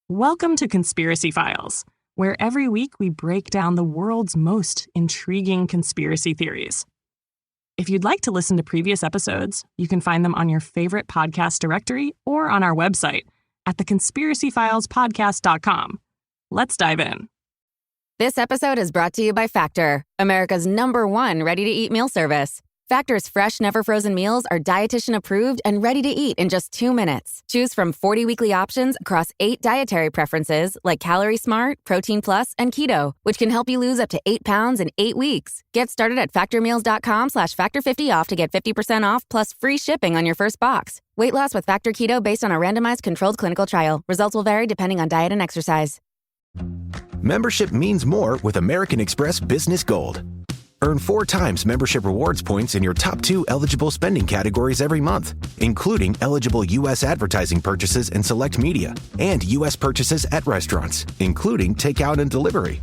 Welcome to Conspiracy Files, where every week we break down the world's most intriguing conspiracy theories. If you'd like to listen to previous episodes, you can find them on your favorite podcast directory or on our website at theconspiracyfilespodcast.com. Let's dive in. This episode is brought to you by Factor, America's #1 ready-to-eat meal service. Factor's fresh, never-frozen meals are dietitian-approved and ready to eat in just 2 minutes. Choose from 40 weekly options across 8 dietary preferences like Calorie Smart, Protein Plus, and Keto, which can help you lose up to 8 pounds in 8 weeks. Get started at factormeals.com/factor50off to get 50% off plus free shipping on your first box. Weight loss with Factor Keto based on a randomized controlled clinical trial. Results will vary depending on diet and exercise. Membership means more with American Express Business Gold. Earn 4 times membership rewards points in your top 2 eligible spending categories every month, including eligible U.S. advertising purchases and select media, and U.S. purchases at restaurants, including takeout and delivery.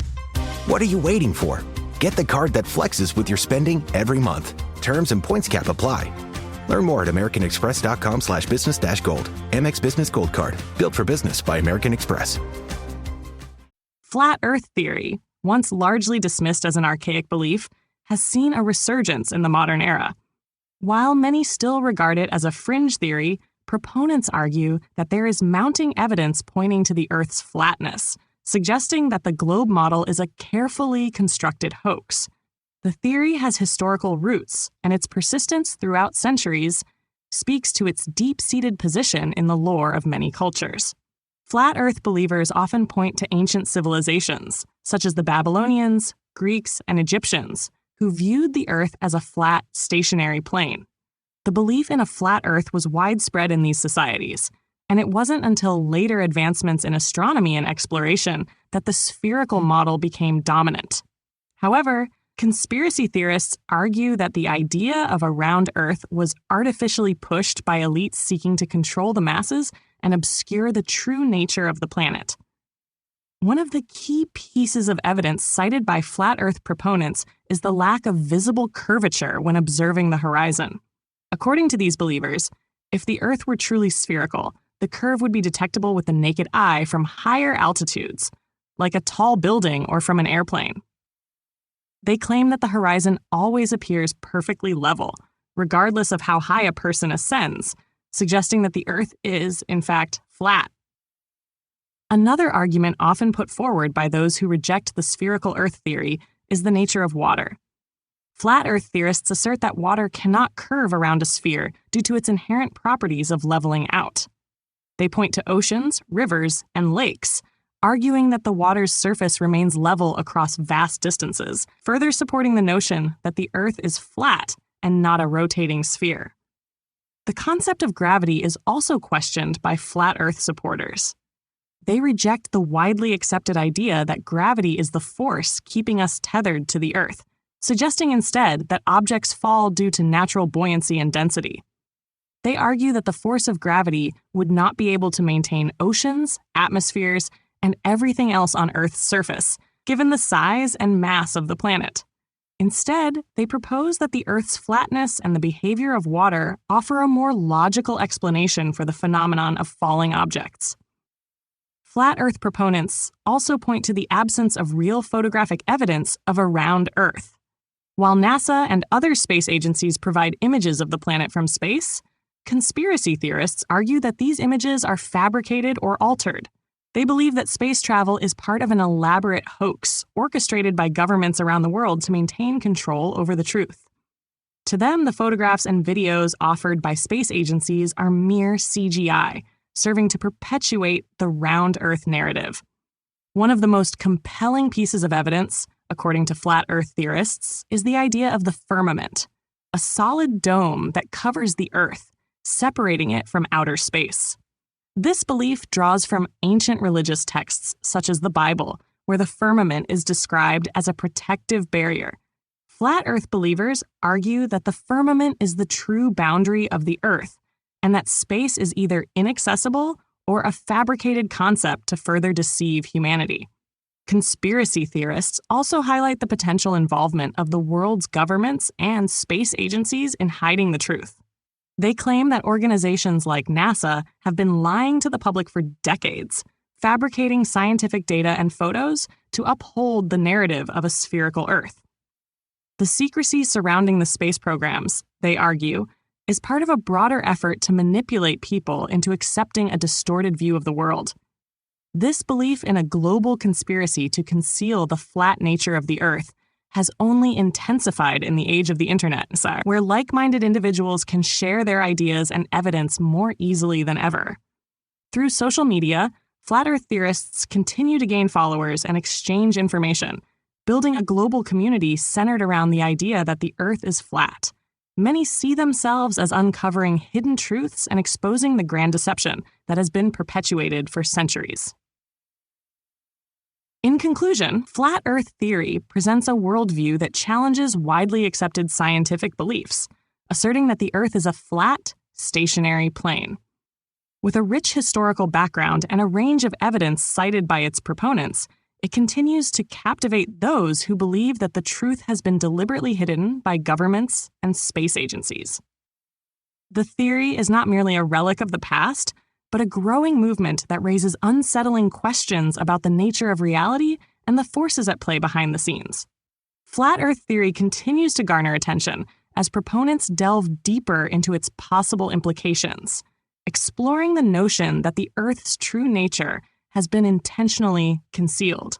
What are you waiting for? Get the card that flexes with your spending every month. Terms and points cap apply. Learn more at americanexpress.com/business-gold. Amex Business Gold Card. Built for business by American Express. Flat Earth theory, once largely dismissed as an archaic belief, has seen a resurgence in the modern era. While many still regard it as a fringe theory, proponents argue that there is mounting evidence pointing to the Earth's flatness, suggesting that the globe model is a carefully constructed hoax. The theory has historical roots, and its persistence throughout centuries speaks to its deep-seated position in the lore of many cultures. Flat Earth believers often point to ancient civilizations, such as the Babylonians, Greeks, and Egyptians, who viewed the Earth as a flat, stationary plane. The belief in a flat Earth was widespread in these societies, and it wasn't until later advancements in astronomy and exploration that the spherical model became dominant. However, conspiracy theorists argue that the idea of a round Earth was artificially pushed by elites seeking to control the masses and obscure the true nature of the planet. One of the key pieces of evidence cited by flat Earth proponents is the lack of visible curvature when observing the horizon. According to these believers, if the Earth were truly spherical, the curve would be detectable with the naked eye from higher altitudes, like a tall building or from an airplane. They claim that the horizon always appears perfectly level, regardless of how high a person ascends, suggesting that the Earth is, in fact, flat. Another argument often put forward by those who reject the spherical Earth theory is the nature of water. Flat Earth theorists assert that water cannot curve around a sphere due to its inherent properties of leveling out. They point to oceans, rivers, and lakes, arguing that the water's surface remains level across vast distances, further supporting the notion that the Earth is flat and not a rotating sphere. The concept of gravity is also questioned by flat Earth supporters. They reject the widely accepted idea that gravity is the force keeping us tethered to the Earth, suggesting instead that objects fall due to natural buoyancy and density. They argue that the force of gravity would not be able to maintain oceans, atmospheres, and everything else on Earth's surface, given the size and mass of the planet. Instead, they propose that the Earth's flatness and the behavior of water offer a more logical explanation for the phenomenon of falling objects. Flat Earth proponents also point to the absence of real photographic evidence of a round Earth. While NASA and other space agencies provide images of the planet from space, conspiracy theorists argue that these images are fabricated or altered. They believe that space travel is part of an elaborate hoax orchestrated by governments around the world to maintain control over the truth. To them, the photographs and videos offered by space agencies are mere CGI, serving to perpetuate the round Earth narrative. One of the most compelling pieces of evidence, according to flat Earth theorists, is the idea of the firmament, a solid dome that covers the Earth, separating it from outer space. This belief draws from ancient religious texts, such as the Bible, where the firmament is described as a protective barrier. Flat Earth believers argue that the firmament is the true boundary of the Earth, and that space is either inaccessible or a fabricated concept to further deceive humanity. Conspiracy theorists also highlight the potential involvement of the world's governments and space agencies in hiding the truth. They claim that organizations like NASA have been lying to the public for decades, fabricating scientific data and photos to uphold the narrative of a spherical Earth. The secrecy surrounding the space programs, they argue, is part of a broader effort to manipulate people into accepting a distorted view of the world. This belief in a global conspiracy to conceal the flat nature of the Earth has only intensified in the age of the internet, where like-minded individuals can share their ideas and evidence more easily than ever. Through social media, flat Earth theorists continue to gain followers and exchange information, building a global community centered around the idea that the Earth is flat. Many see themselves as uncovering hidden truths and exposing the grand deception that has been perpetuated for centuries. In conclusion, flat Earth theory presents a worldview that challenges widely accepted scientific beliefs, asserting that the Earth is a flat, stationary plane. With a rich historical background and a range of evidence cited by its proponents, it continues to captivate those who believe that the truth has been deliberately hidden by governments and space agencies. The theory is not merely a relic of the past, but a growing movement that raises unsettling questions about the nature of reality and the forces at play behind the scenes. Flat Earth theory continues to garner attention as proponents delve deeper into its possible implications, exploring the notion that the Earth's true nature has been intentionally concealed.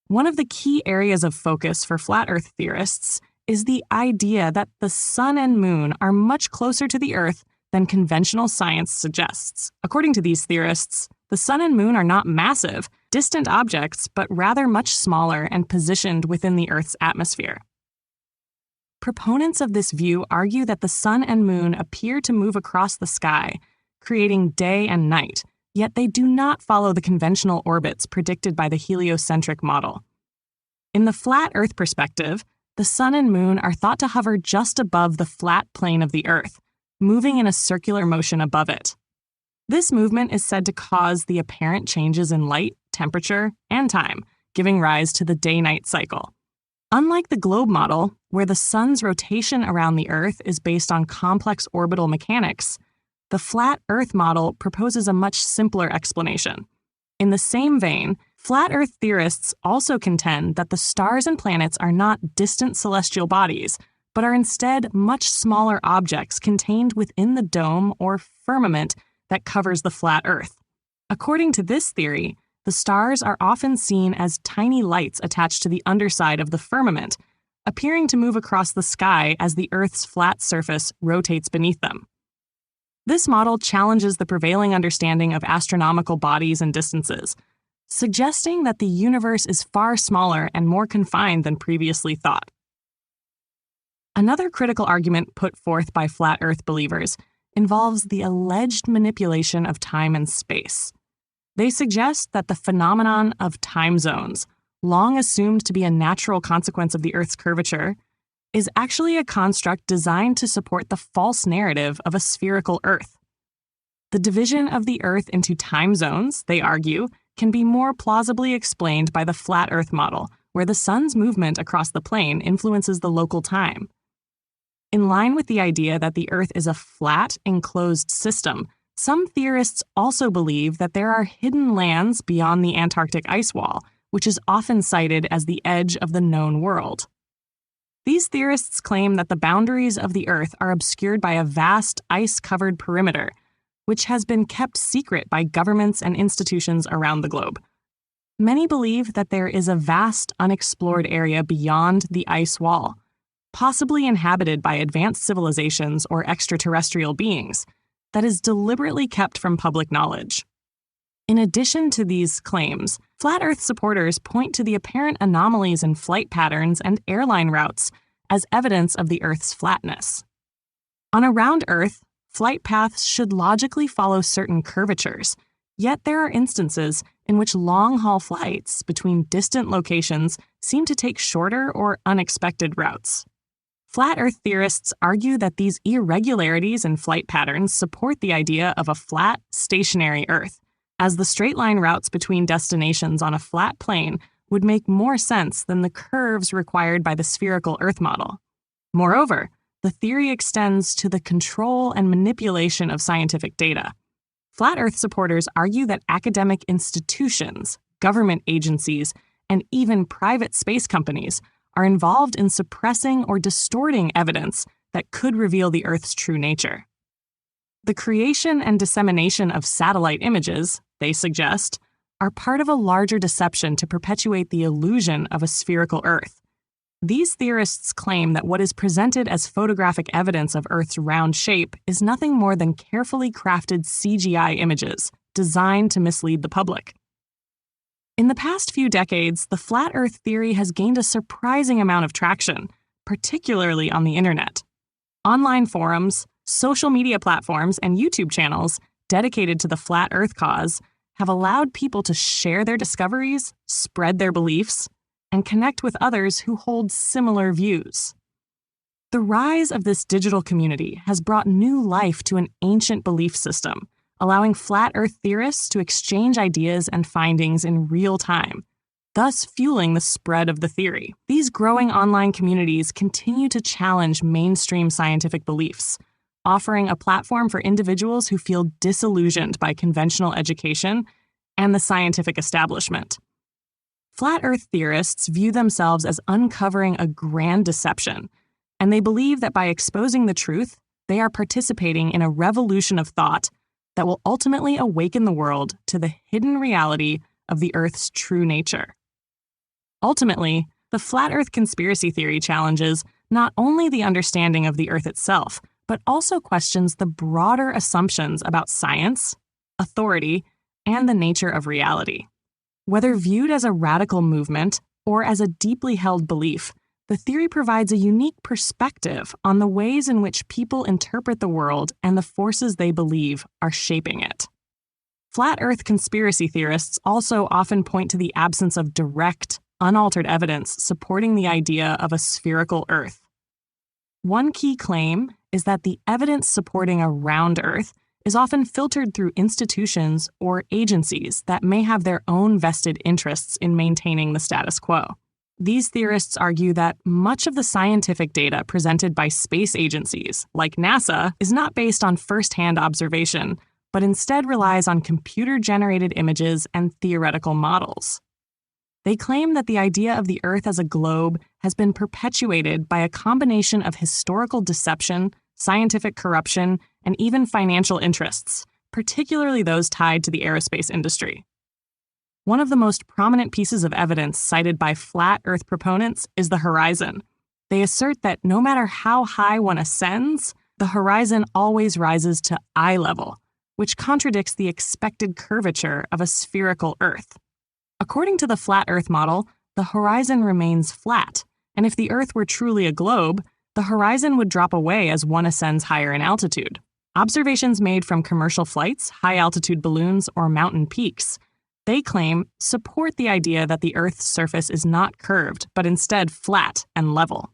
One of the key areas of focus for flat Earth theorists is the idea that the sun and moon are much closer to the Earth than conventional science suggests. According to these theorists, the sun and moon are not massive, distant objects, but rather much smaller and positioned within the Earth's atmosphere. Proponents of this view argue that the sun and moon appear to move across the sky, creating day and night, yet they do not follow the conventional orbits predicted by the heliocentric model. In the flat Earth perspective, the sun and moon are thought to hover just above the flat plane of the Earth, moving in a circular motion above it. This movement is said to cause the apparent changes in light, temperature, and time, giving rise to the day-night cycle. Unlike the globe model, where the sun's rotation around the Earth is based on complex orbital mechanics, the flat Earth model proposes a much simpler explanation. In the same vein, flat Earth theorists also contend that the stars and planets are not distant celestial bodies, but are instead much smaller objects contained within the dome or firmament that covers the flat Earth. According to this theory, the stars are often seen as tiny lights attached to the underside of the firmament, appearing to move across the sky as the Earth's flat surface rotates beneath them. This model challenges the prevailing understanding of astronomical bodies and distances, suggesting that the universe is far smaller and more confined than previously thought. Another critical argument put forth by flat Earth believers involves the alleged manipulation of time and space. They suggest that the phenomenon of time zones, long assumed to be a natural consequence of the Earth's curvature, is actually a construct designed to support the false narrative of a spherical Earth. The division of the Earth into time zones, they argue, can be more plausibly explained by the flat Earth model, where the sun's movement across the plane influences the local time. In line with the idea that the Earth is a flat, enclosed system, some theorists also believe that there are hidden lands beyond the Antarctic ice wall, which is often cited as the edge of the known world. These theorists claim that the boundaries of the Earth are obscured by a vast ice-covered perimeter, which has been kept secret by governments and institutions around the globe. Many believe that there is a vast unexplored area beyond the ice wall, possibly inhabited by advanced civilizations or extraterrestrial beings, that is deliberately kept from public knowledge. In addition to these claims, flat Earth supporters point to the apparent anomalies in flight patterns and airline routes as evidence of the Earth's flatness. On a round Earth, flight paths should logically follow certain curvatures, yet there are instances in which long-haul flights between distant locations seem to take shorter or unexpected routes. Flat Earth theorists argue that these irregularities in flight patterns support the idea of a flat, stationary Earth, as the straight-line routes between destinations on a flat plane would make more sense than the curves required by the spherical Earth model. Moreover, the theory extends to the control and manipulation of scientific data. Flat Earth supporters argue that academic institutions, government agencies, and even private space companies are involved in suppressing or distorting evidence that could reveal the Earth's true nature. The creation and dissemination of satellite images, they suggest, are part of a larger deception to perpetuate the illusion of a spherical Earth. These theorists claim that what is presented as photographic evidence of Earth's round shape is nothing more than carefully crafted CGI images designed to mislead the public. In the past few decades, the flat Earth theory has gained a surprising amount of traction, particularly on the internet. Online forums, social media platforms, and YouTube channels dedicated to the flat Earth cause have allowed people to share their discoveries, spread their beliefs, and connect with others who hold similar views. The rise of this digital community has brought new life to an ancient belief system, allowing flat Earth theorists to exchange ideas and findings in real time, thus fueling the spread of the theory. These growing online communities continue to challenge mainstream scientific beliefs, offering a platform for individuals who feel disillusioned by conventional education and the scientific establishment. Flat Earth theorists view themselves as uncovering a grand deception, and they believe that by exposing the truth, they are participating in a revolution of thought that will ultimately awaken the world to the hidden reality of the Earth's true nature. Ultimately, the Flat Earth conspiracy theory challenges not only the understanding of the Earth itself, but also questions the broader assumptions about science, authority, and the nature of reality. Whether viewed as a radical movement or as a deeply held belief, the theory provides a unique perspective on the ways in which people interpret the world and the forces they believe are shaping it. Flat Earth conspiracy theorists also often point to the absence of direct, unaltered evidence supporting the idea of a spherical Earth. One key claim is that the evidence supporting a round Earth is often filtered through institutions or agencies that may have their own vested interests in maintaining the status quo. These theorists argue that much of the scientific data presented by space agencies, like NASA, is not based on first-hand observation, but instead relies on computer-generated images and theoretical models. They claim that the idea of the Earth as a globe has been perpetuated by a combination of historical deception, scientific corruption, and even financial interests, particularly those tied to the aerospace industry. One of the most prominent pieces of evidence cited by flat Earth proponents is the horizon. They assert that no matter how high one ascends, the horizon always rises to eye level, which contradicts the expected curvature of a spherical Earth. According to the flat Earth model, the horizon remains flat, and if the Earth were truly a globe, the horizon would drop away as one ascends higher in altitude. Observations made from commercial flights, high-altitude balloons, or mountain peaks, they claim, support the idea that the Earth's surface is not curved, but instead flat and level.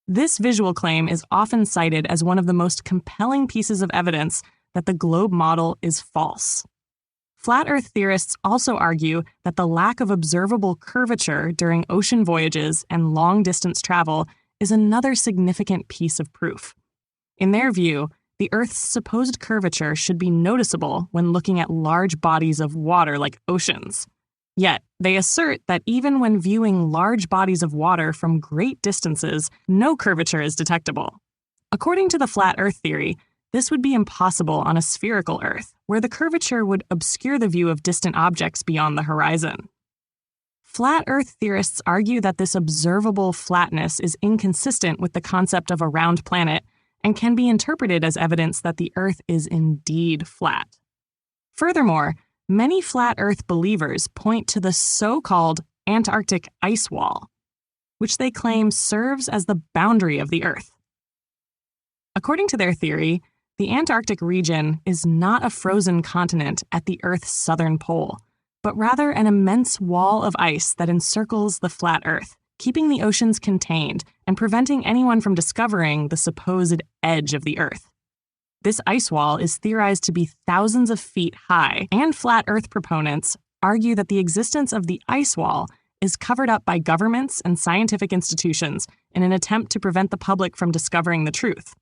This visual claim is often cited as one of the most compelling pieces of evidence that the globe model is false. Flat Earth theorists also argue that the lack of observable curvature during ocean voyages and long-distance travel is another significant piece of proof. In their view, the Earth's supposed curvature should be noticeable when looking at large bodies of water like oceans. Yet, they assert that even when viewing large bodies of water from great distances, no curvature is detectable. According to the flat Earth theory, this would be impossible on a spherical Earth, where the curvature would obscure the view of distant objects beyond the horizon. Flat Earth theorists argue that this observable flatness is inconsistent with the concept of a round planet and can be interpreted as evidence that the Earth is indeed flat. Furthermore, many flat Earth believers point to the so-called Antarctic ice wall, which they claim serves as the boundary of the Earth. According to their theory, the Antarctic region is not a frozen continent at the Earth's southern pole, but rather an immense wall of ice that encircles the flat Earth, keeping the oceans contained and preventing anyone from discovering the supposed edge of the Earth. This ice wall is theorized to be thousands of feet high, and flat Earth proponents argue that the existence of the ice wall is covered up by governments and scientific institutions in an attempt to prevent the public from discovering the truth.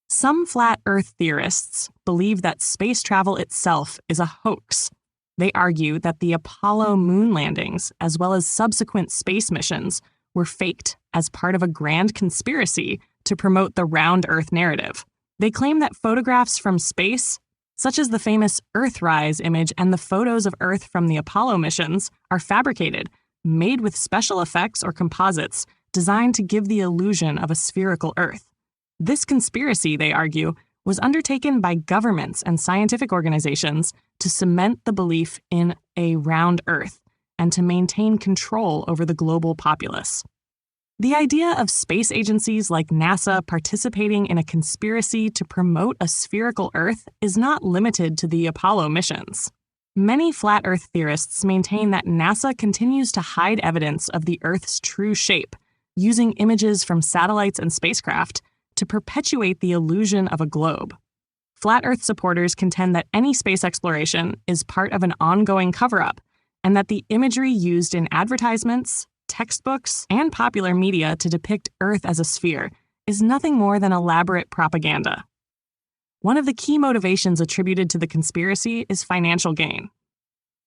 Some flat Earth theorists believe that space travel itself is a hoax. They argue that the Apollo moon landings, as well as subsequent space missions, were faked as part of a grand conspiracy to promote the round Earth narrative. They claim that photographs from space, such as the famous Earthrise image and the photos of Earth from the Apollo missions, are fabricated, made with special effects or composites designed to give the illusion of a spherical Earth. This conspiracy, they argue, was undertaken by governments and scientific organizations to cement the belief in a round Earth and to maintain control over the global populace. The idea of space agencies like NASA participating in a conspiracy to promote a spherical Earth is not limited to the Apollo missions. Many flat Earth theorists maintain that NASA continues to hide evidence of the Earth's true shape, using images from satellites and spacecraft to perpetuate the illusion of a globe. Flat Earth supporters contend that any space exploration is part of an ongoing cover-up, and that the imagery used in advertisements, textbooks, and popular media to depict Earth as a sphere is nothing more than elaborate propaganda. One of the key motivations attributed to the conspiracy is financial gain.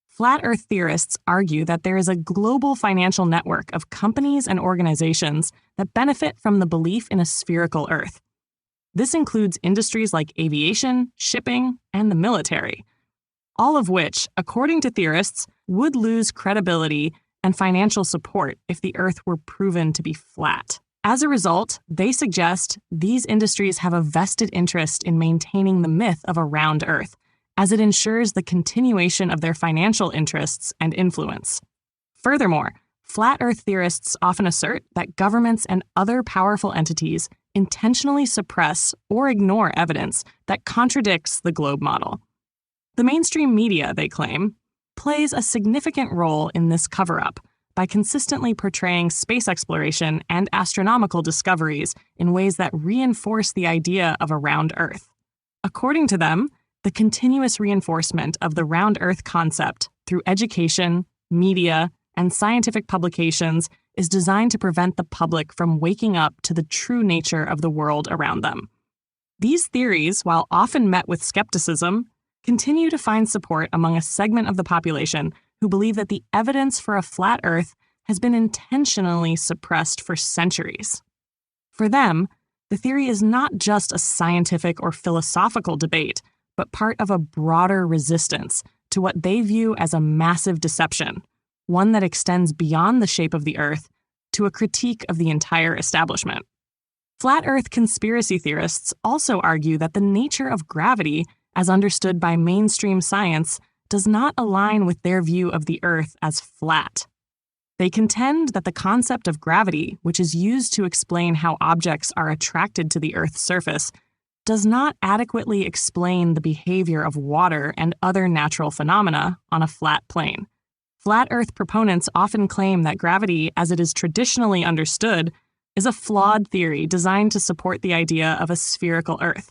Flat Earth theorists argue that there is a global financial network of companies and organizations that benefit from the belief in a spherical Earth. This includes industries like aviation, shipping, and the military, all of which, according to theorists, would lose credibility and financial support if the Earth were proven to be flat. As a result, they suggest these industries have a vested interest in maintaining the myth of a round Earth, as it ensures the continuation of their financial interests and influence. Furthermore, flat Earth theorists often assert that governments and other powerful entities intentionally suppress or ignore evidence that contradicts the globe model. The mainstream media, they claim, plays a significant role in this cover-up by consistently portraying space exploration and astronomical discoveries in ways that reinforce the idea of a round Earth. According to them, the continuous reinforcement of the round Earth concept through education, media, and scientific publications is designed to prevent the public from waking up to the true nature of the world around them. These theories, while often met with skepticism, continue to find support among a segment of the population who believe that the evidence for a flat Earth has been intentionally suppressed for centuries. For them, the theory is not just a scientific or philosophical debate, but part of a broader resistance to what they view as a massive deception, one that extends beyond the shape of the Earth to a critique of the entire establishment. Flat Earth conspiracy theorists also argue that the nature of gravity, as understood by mainstream science, does not align with their view of the Earth as flat. They contend that the concept of gravity, which is used to explain how objects are attracted to the Earth's surface, does not adequately explain the behavior of water and other natural phenomena on a flat plane. Flat Earth proponents often claim that gravity, as it is traditionally understood, is a flawed theory designed to support the idea of a spherical Earth.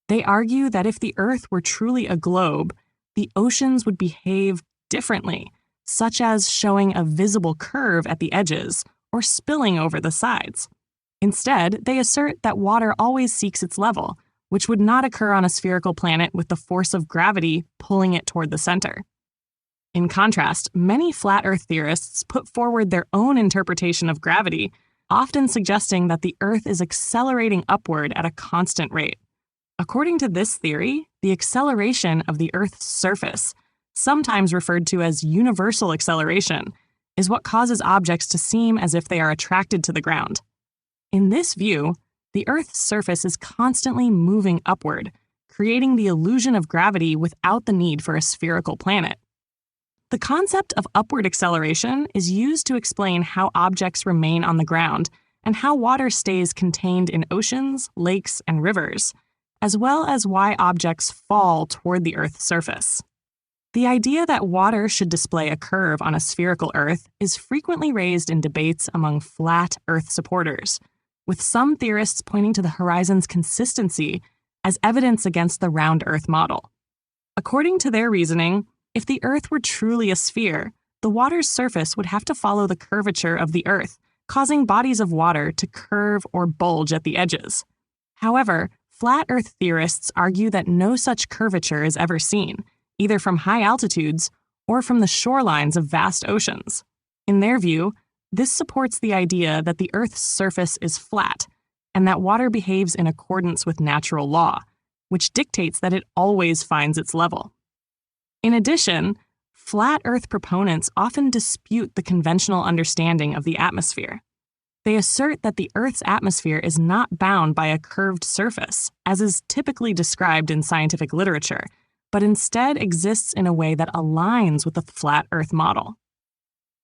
They argue that if the Earth were truly a globe, the oceans would behave differently, such as showing a visible curve at the edges or spilling over the sides. Instead, they assert that water always seeks its level, which would not occur on a spherical planet with the force of gravity pulling it toward the center. In contrast, many flat Earth theorists put forward their own interpretation of gravity, often suggesting that the Earth is accelerating upward at a constant rate. According to this theory, the acceleration of the Earth's surface, sometimes referred to as universal acceleration, is what causes objects to seem as if they are attracted to the ground. In this view, the Earth's surface is constantly moving upward, creating the illusion of gravity without the need for a spherical planet. The concept of upward acceleration is used to explain how objects remain on the ground and how water stays contained in oceans, lakes, and rivers, as well as why objects fall toward the Earth's surface. The idea that water should display a curve on a spherical Earth is frequently raised in debates among flat Earth supporters, with some theorists pointing to the horizon's consistency as evidence against the round Earth model. According to their reasoning, if the Earth were truly a sphere, the water's surface would have to follow the curvature of the Earth, causing bodies of water to curve or bulge at the edges. However, Flat Earth theorists argue that no such curvature is ever seen, either from high altitudes or from the shorelines of vast oceans. In their view, this supports the idea that the Earth's surface is flat and that water behaves in accordance with natural law, which dictates that it always finds its level. In addition, flat Earth proponents often dispute the conventional understanding of the atmosphere. They assert that the Earth's atmosphere is not bound by a curved surface, as is typically described in scientific literature, but instead exists in a way that aligns with the flat Earth model.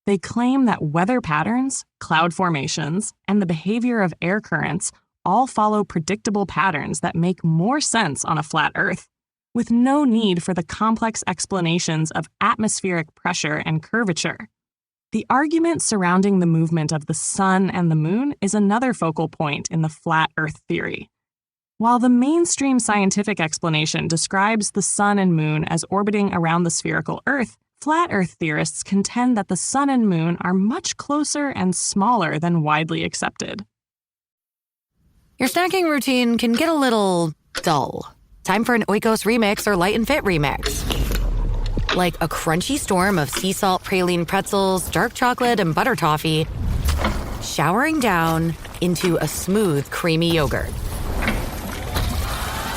They claim that weather patterns, cloud formations, and the behavior of air currents all follow predictable patterns that make more sense on a flat Earth, with no need for the complex explanations of atmospheric pressure and curvature. The argument surrounding the movement of the sun and the moon is another focal point in the flat Earth theory. While the mainstream scientific explanation describes the sun and moon as orbiting around the spherical Earth, flat Earth theorists contend that the sun and moon are much closer and smaller than widely accepted. Your snacking routine can get a little dull. Time for an Oikos remix or Light and Fit remix. Like a crunchy storm of sea salt praline pretzels, dark chocolate, and butter toffee, showering down into a smooth, creamy yogurt.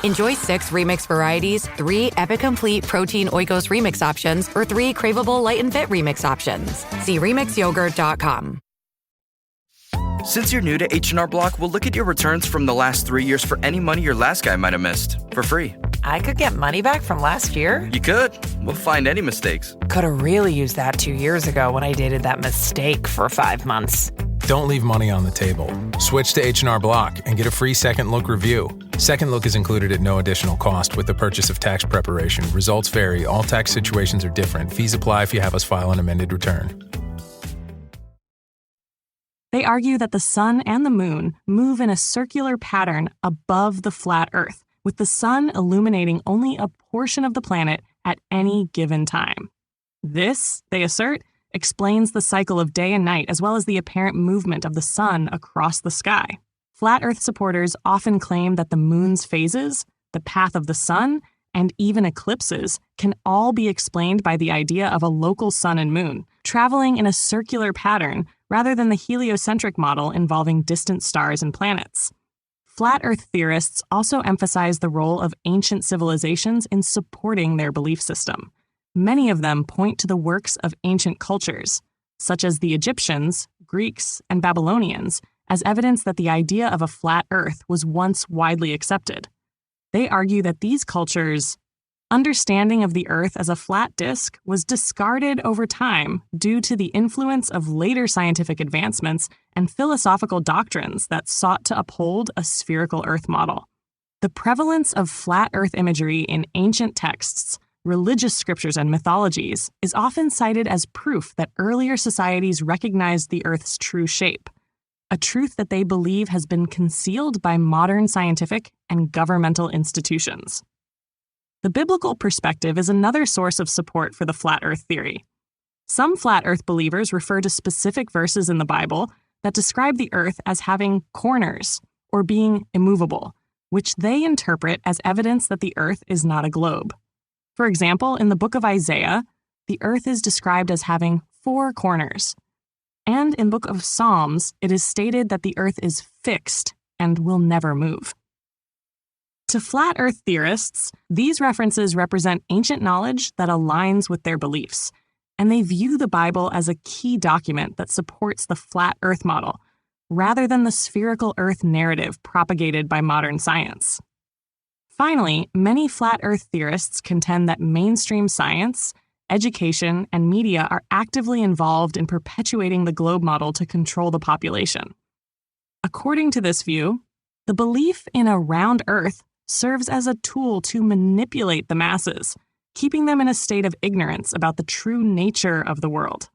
Enjoy 6 remix varieties, 3 Epic Complete Protein Oikos remix options, or 3 craveable Light and Fit remix options. See remixyogurt.com. Since you're new to H&R Block, we'll look at your returns from the last 3 years for any money your last guy might have missed, for free. I could get money back from last year? You could. We'll find any mistakes. Could have really used that 2 years ago when I dated that mistake for 5 months. Don't leave money on the table. Switch to H&R Block and get a free second look review. Second look is included at no additional cost with the purchase of tax preparation. Results vary. All tax situations are different. Fees apply if you have us file an amended return. They argue that the sun and the moon move in a circular pattern above the flat Earth, with the sun illuminating only a portion of the planet at any given time. This, they assert, explains the cycle of day and night as well as the apparent movement of the sun across the sky. Flat Earth supporters often claim that the moon's phases, the path of the sun, and even eclipses can all be explained by the idea of a local sun and moon, traveling in a circular pattern rather than the heliocentric model involving distant stars and planets. Flat Earth theorists also emphasize the role of ancient civilizations in supporting their belief system. Many of them point to the works of ancient cultures, such as the Egyptians, Greeks, and Babylonians, as evidence that the idea of a flat Earth was once widely accepted. They argue that these cultures' understanding of the Earth as a flat disk was discarded over time due to the influence of later scientific advancements and philosophical doctrines that sought to uphold a spherical Earth model. The prevalence of flat Earth imagery in ancient texts, religious scriptures, and mythologies is often cited as proof that earlier societies recognized the Earth's true shape, a truth that they believe has been concealed by modern scientific and governmental institutions. The biblical perspective is another source of support for the flat Earth theory. Some flat Earth believers refer to specific verses in the Bible that describe the Earth as having corners or being immovable, which they interpret as evidence that the Earth is not a globe. For example, in the book of Isaiah, the Earth is described as having 4 corners. And in the book of Psalms, it is stated that the Earth is fixed and will never move. To flat Earth theorists, these references represent ancient knowledge that aligns with their beliefs, and they view the Bible as a key document that supports the flat Earth model, rather than the spherical Earth narrative propagated by modern science. Finally, many flat Earth theorists contend that mainstream science, education, and media are actively involved in perpetuating the globe model to control the population. According to this view, the belief in a round Earth serves as a tool to manipulate the masses, keeping them in a state of ignorance about the true nature of the world.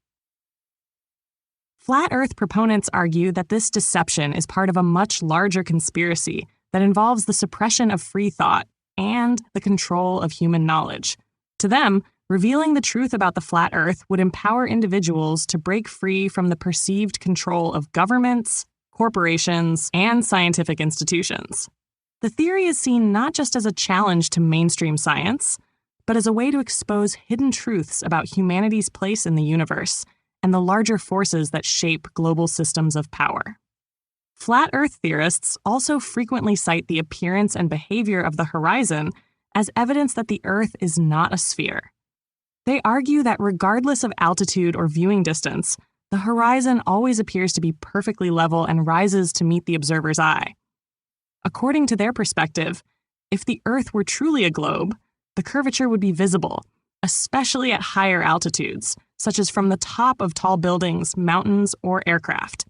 Flat Earth proponents argue that this deception is part of a much larger conspiracy that involves the suppression of free thought and the control of human knowledge. To them, revealing the truth about the flat Earth would empower individuals to break free from the perceived control of governments, corporations, and scientific institutions. The theory is seen not just as a challenge to mainstream science, but as a way to expose hidden truths about humanity's place in the universe and the larger forces that shape global systems of power. Flat Earth theorists also frequently cite the appearance and behavior of the horizon as evidence that the Earth is not a sphere. They argue that regardless of altitude or viewing distance, the horizon always appears to be perfectly level and rises to meet the observer's eye. According to their perspective, if the Earth were truly a globe, the curvature would be visible, especially at higher altitudes, such as from the top of tall buildings, mountains, or aircraft.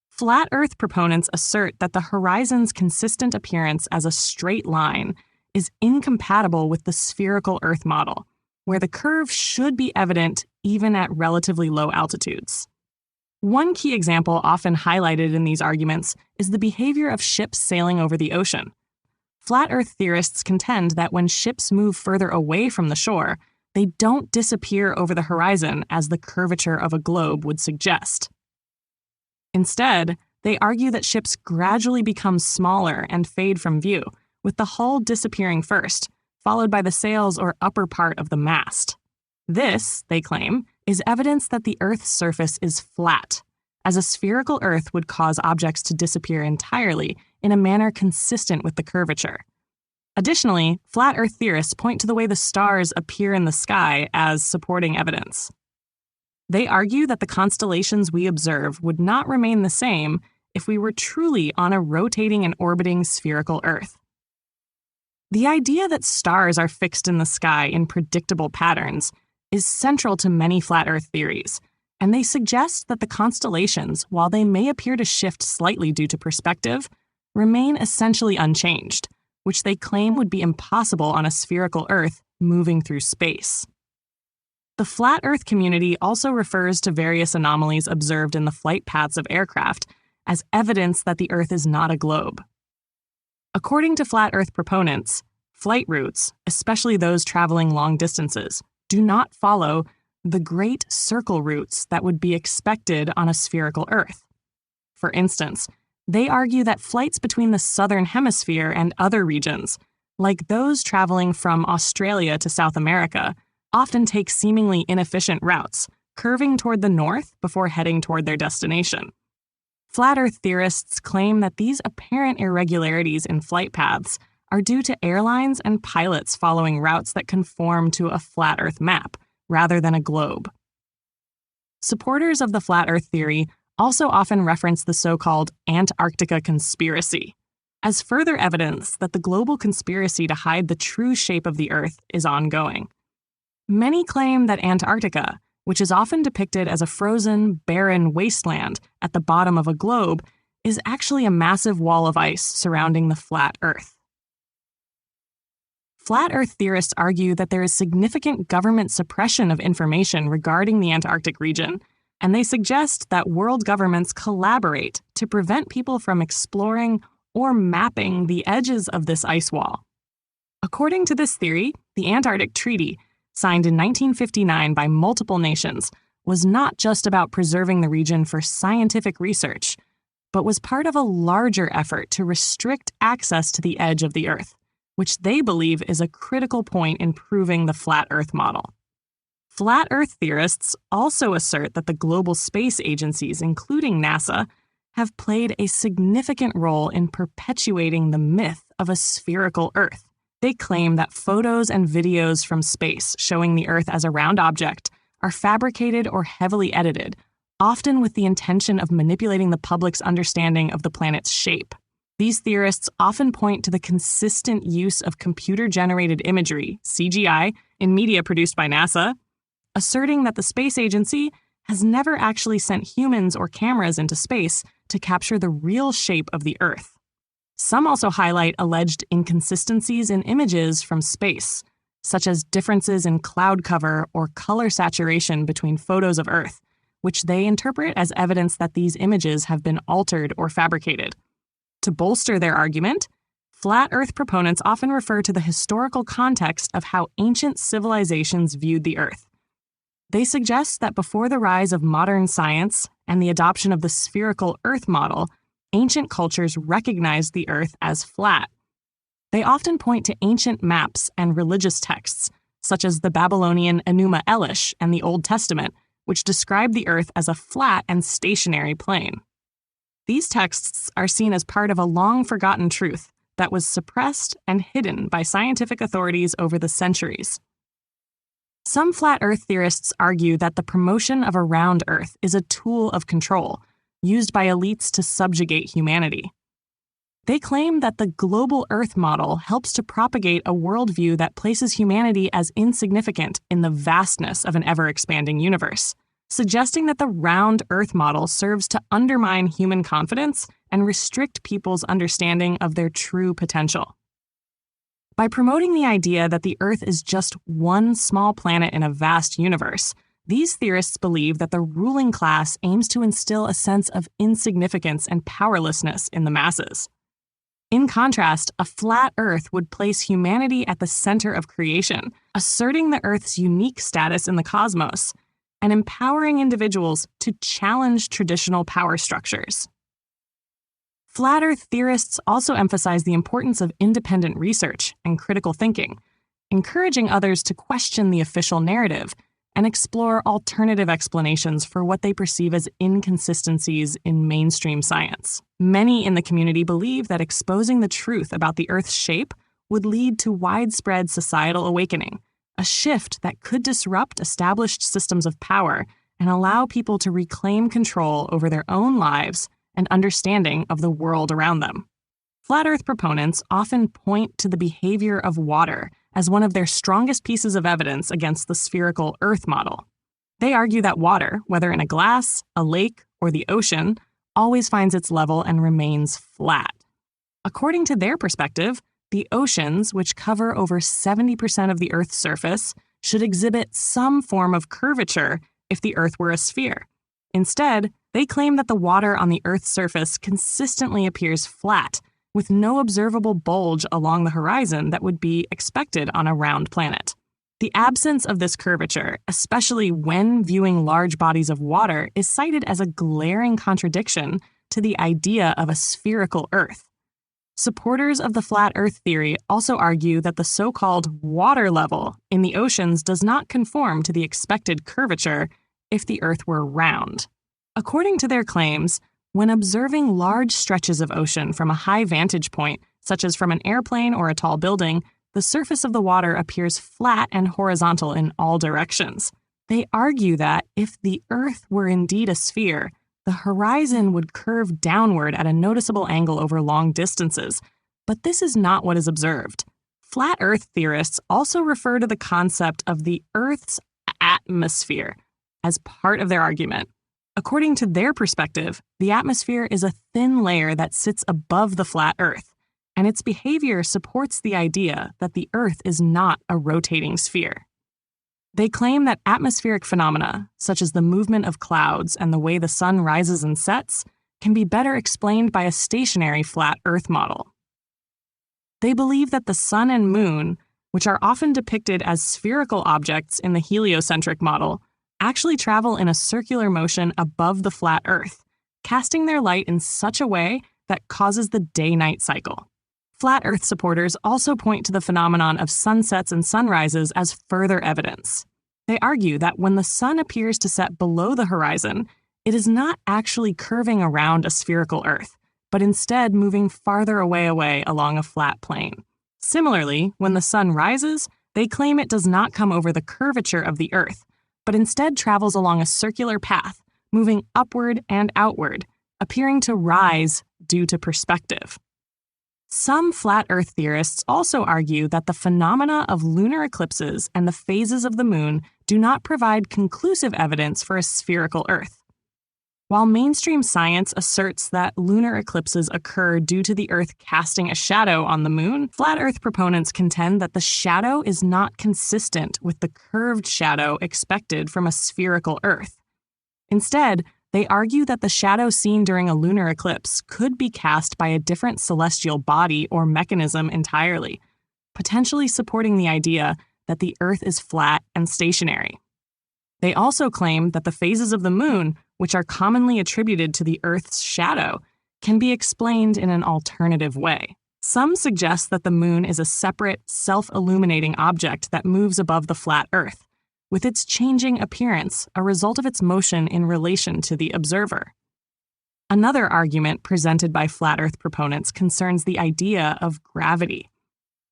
Flat Earth proponents assert that the horizon's consistent appearance as a straight line is incompatible with the spherical Earth model, where the curve should be evident even at relatively low altitudes. One key example often highlighted in these arguments is the behavior of ships sailing over the ocean. Flat Earth theorists contend that when ships move further away from the shore, they don't disappear over the horizon as the curvature of a globe would suggest. Instead, they argue that ships gradually become smaller and fade from view, with the hull disappearing first, followed by the sails or upper part of the mast. This, they claim, is evidence that the Earth's surface is flat, as a spherical Earth would cause objects to disappear entirely in a manner consistent with the curvature. Additionally, flat Earth theorists point to the way the stars appear in the sky as supporting evidence. They argue that the constellations we observe would not remain the same if we were truly on a rotating and orbiting spherical Earth. The idea that stars are fixed in the sky in predictable patterns is central to many flat Earth theories, and they suggest that the constellations, while they may appear to shift slightly due to perspective, remain essentially unchanged, which they claim would be impossible on a spherical Earth moving through space. The flat Earth community also refers to various anomalies observed in the flight paths of aircraft as evidence that the Earth is not a globe. According to flat Earth proponents, flight routes, especially those traveling long distances, do not follow the great circle routes that would be expected on a spherical Earth. For instance, they argue that flights between the southern hemisphere and other regions, like those traveling from Australia to South America, often take seemingly inefficient routes, curving toward the north before heading toward their destination. Flat Earth theorists claim that these apparent irregularities in flight paths are due to airlines and pilots following routes that conform to a flat Earth map, rather than a globe. Supporters of the flat Earth theory also often reference the so-called Antarctica conspiracy as further evidence that the global conspiracy to hide the true shape of the Earth is ongoing. Many claim that Antarctica, which is often depicted as a frozen, barren wasteland at the bottom of a globe, is actually a massive wall of ice surrounding the flat Earth. Flat Earth theorists argue that there is significant government suppression of information regarding the Antarctic region, and they suggest that world governments collaborate to prevent people from exploring or mapping the edges of this ice wall. According to this theory, the Antarctic Treaty, signed in 1959 by multiple nations, was not just about preserving the region for scientific research, but was part of a larger effort to restrict access to the edge of the Earth, which they believe is a critical point in proving the flat Earth model. Flat Earth theorists also assert that the global space agencies, including NASA, have played a significant role in perpetuating the myth of a spherical Earth. They claim that photos and videos from space showing the Earth as a round object are fabricated or heavily edited, often with the intention of manipulating the public's understanding of the planet's shape. These theorists often point to the consistent use of computer-generated imagery, CGI, in media produced by NASA, asserting that the space agency has never actually sent humans or cameras into space to capture the real shape of the Earth. Some also highlight alleged inconsistencies in images from space, such as differences in cloud cover or color saturation between photos of Earth, which they interpret as evidence that these images have been altered or fabricated. To bolster their argument, flat Earth proponents often refer to the historical context of how ancient civilizations viewed the Earth. They suggest that before the rise of modern science and the adoption of the spherical Earth model, ancient cultures recognized the Earth as flat, They often point to ancient maps and religious texts, such as the Babylonian Enuma Elish and the Old Testament, which describe the Earth as a flat and stationary plane. These texts are seen as part of a long-forgotten truth that was suppressed and hidden by scientific authorities over the centuries. Some flat Earth theorists argue that the promotion of a round Earth is a tool of control, used by elites to subjugate humanity. They claim that the global Earth model helps to propagate a worldview that places humanity as insignificant in the vastness of an ever-expanding universe, suggesting that the round Earth model serves to undermine human confidence and restrict people's understanding of their true potential. By promoting the idea that the Earth is just one small planet in a vast universe, these theorists believe that the ruling class aims to instill a sense of insignificance and powerlessness in the masses. In contrast, a flat Earth would place humanity at the center of creation, asserting the Earth's unique status in the cosmos and empowering individuals to challenge traditional power structures. Flat Earth theorists also emphasize the importance of independent research and critical thinking, encouraging others to question the official narrative and explore alternative explanations for what they perceive as inconsistencies in mainstream science. Many in the community believe that exposing the truth about the Earth's shape would lead to widespread societal awakening, a shift that could disrupt established systems of power and allow people to reclaim control over their own lives and understanding of the world around them. Flat Earth proponents often point to the behavior of water as one of their strongest pieces of evidence against the spherical Earth model. They argue that water, whether in a glass, a lake, or the ocean, always finds its level and remains flat. According to their perspective, the oceans, which cover over 70% of the Earth's surface, should exhibit some form of curvature if the Earth were a sphere. Instead, they claim that the water on the Earth's surface consistently appears flat, with no observable bulge along the horizon that would be expected on a round planet. The absence of this curvature, especially when viewing large bodies of water, is cited as a glaring contradiction to the idea of a spherical Earth. Supporters of the flat Earth theory also argue that the so-called water level in the oceans does not conform to the expected curvature if the Earth were round. According to their claims, when observing large stretches of ocean from a high vantage point, such as from an airplane or a tall building, the surface of the water appears flat and horizontal in all directions. They argue that if the Earth were indeed a sphere, the horizon would curve downward at a noticeable angle over long distances, but this is not what is observed. Flat Earth theorists also refer to the concept of the Earth's atmosphere as part of their argument. According to their perspective, the atmosphere is a thin layer that sits above the flat Earth, and its behavior supports the idea that the Earth is not a rotating sphere. They claim that atmospheric phenomena, such as the movement of clouds and the way the sun rises and sets, can be better explained by a stationary flat Earth model. They believe that the sun and moon, which are often depicted as spherical objects in the heliocentric model, actually travel in a circular motion above the flat Earth, casting their light in such a way that causes the day-night cycle. Flat Earth supporters also point to the phenomenon of sunsets and sunrises as further evidence. They argue that when the sun appears to set below the horizon, it is not actually curving around a spherical Earth, but instead moving farther away along a flat plane. Similarly, when the sun rises, they claim it does not come over the curvature of the Earth, but instead travels along a circular path, moving upward and outward, appearing to rise due to perspective. Some flat Earth theorists also argue that the phenomena of lunar eclipses and the phases of the moon do not provide conclusive evidence for a spherical Earth. While mainstream science asserts that lunar eclipses occur due to the Earth casting a shadow on the moon, flat Earth proponents contend that the shadow is not consistent with the curved shadow expected from a spherical Earth. Instead, they argue that the shadow seen during a lunar eclipse could be cast by a different celestial body or mechanism entirely, potentially supporting the idea that the Earth is flat and stationary. They also claim that the phases of the moon, which are commonly attributed to the Earth's shadow, can be explained in an alternative way. Some suggest that the moon is a separate, self-illuminating object that moves above the flat Earth, with its changing appearance a result of its motion in relation to the observer. Another argument presented by flat Earth proponents concerns the idea of gravity.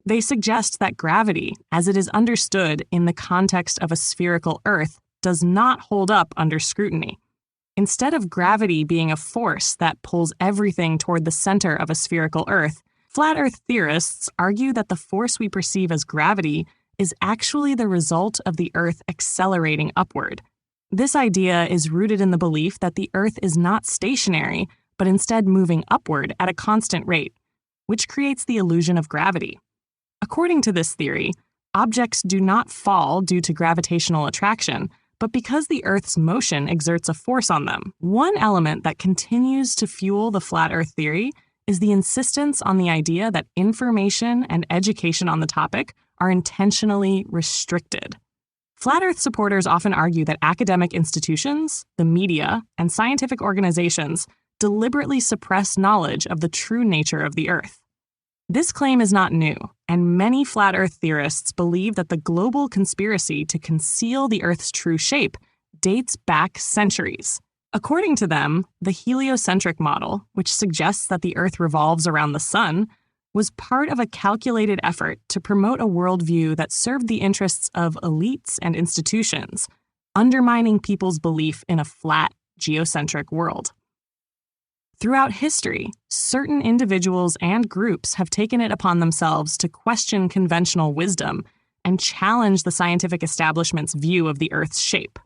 They suggest that gravity, as it is understood in the context of a spherical Earth, does not hold up under scrutiny. Instead of gravity being a force that pulls everything toward the center of a spherical Earth, flat Earth theorists argue that the force we perceive as gravity is actually the result of the Earth accelerating upward. This idea is rooted in the belief that the Earth is not stationary, but instead moving upward at a constant rate, which creates the illusion of gravity. According to this theory, objects do not fall due to gravitational attraction, but because the Earth's motion exerts a force on them. One element that continues to fuel the flat Earth theory is the insistence on the idea that information and education on the topic are intentionally restricted. Flat Earth supporters often argue that academic institutions, the media, and scientific organizations deliberately suppress knowledge of the true nature of the Earth. This claim is not new, and many flat Earth theorists believe that the global conspiracy to conceal the Earth's true shape dates back centuries. According to them, the heliocentric model, which suggests that the Earth revolves around the sun, was part of a calculated effort to promote a worldview that served the interests of elites and institutions, undermining people's belief in a flat, geocentric world. Throughout history, certain individuals and groups have taken it upon themselves to question conventional wisdom and challenge the scientific establishment's view of the Earth's shape.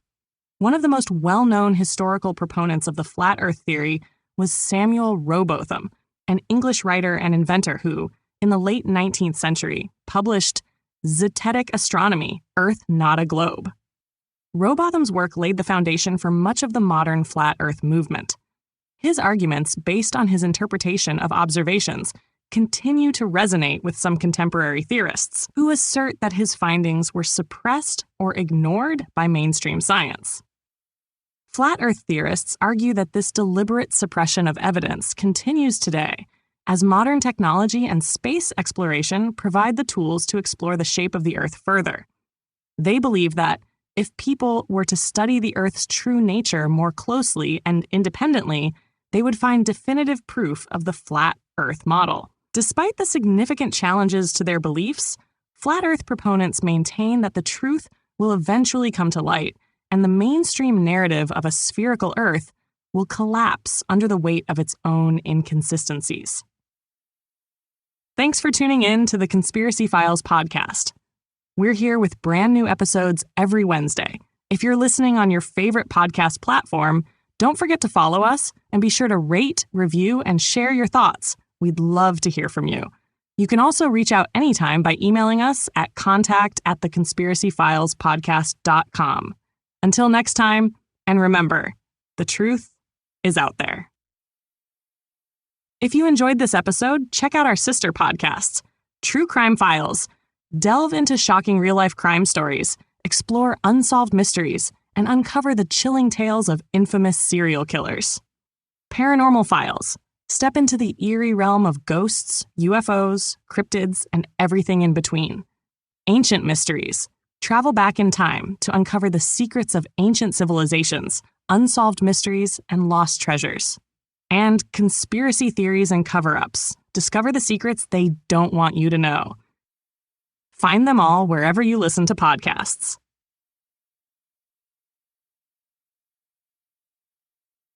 One of the most well-known historical proponents of the flat Earth theory was Samuel Rowbotham, an English writer and inventor who, in the late 19th century, published Zetetic Astronomy, Earth Not a Globe. Rowbotham's work laid the foundation for much of the modern flat Earth movement. His arguments, based on his interpretation of observations, continue to resonate with some contemporary theorists who assert that his findings were suppressed or ignored by mainstream science. Flat Earth theorists argue that this deliberate suppression of evidence continues today, as modern technology and space exploration provide the tools to explore the shape of the Earth further. They believe that if people were to study the Earth's true nature more closely and independently, they would find definitive proof of the flat Earth model. Despite the significant challenges to their beliefs, flat Earth proponents maintain that the truth will eventually come to light, and the mainstream narrative of a spherical Earth will collapse under the weight of its own inconsistencies. Thanks for tuning in to the Conspiracy Files podcast. We're here with brand new episodes every Wednesday. If you're listening on your favorite podcast platform, don't forget to follow us and be sure to rate, review, and share your thoughts. We'd love to hear from you. You can also reach out anytime by emailing us at contact@theconspiracyfilespodcast.com. Until next time, and remember, the truth is out there. If you enjoyed this episode, check out our sister podcasts, True Crime Files. Delve into shocking real-life crime stories, explore unsolved mysteries, and uncover the chilling tales of infamous serial killers. Paranormal Files. Step into the eerie realm of ghosts, UFOs, cryptids, and everything in between. Ancient Mysteries. Travel back in time to uncover the secrets of ancient civilizations, unsolved mysteries, and lost treasures. And Conspiracy Theories and Cover-Ups. Discover the secrets they don't want you to know. Find them all wherever you listen to podcasts.